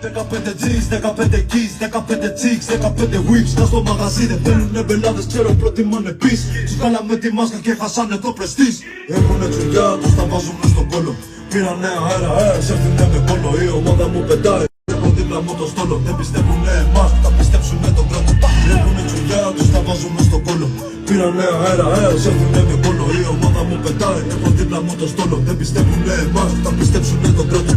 15 G's, 15 keys, 15 chicks, 15 whips. Τα στο μαγαζί δεν θέλουνε μπελάδες, ξέρω προτιμάνε πις. Τους βγάλαμε τη μάσκα και χάσανε το πρεστής. Έχουνε τσουριά, τους τα βάζουνε στον κόλο. Πήρανε αέρα, σέρθουνε με κόλο. Η ομάδα μου πετάει, έχω δίπλα μου το στόλο. Δεν πιστεύουνε εμάς, θα πιστέψουνε τον πρώτο. Έχουνε τσουριά, τους τα βάζουνε στον κόλο. Πήρανε αέρα, σέρθουνε με κόλο. Η ομάδα μου πετάει, έχω δίπλα μου το στόλο. Δεν πιστεύουνε εμάς, θα πιστέψουνε τον πρώτο.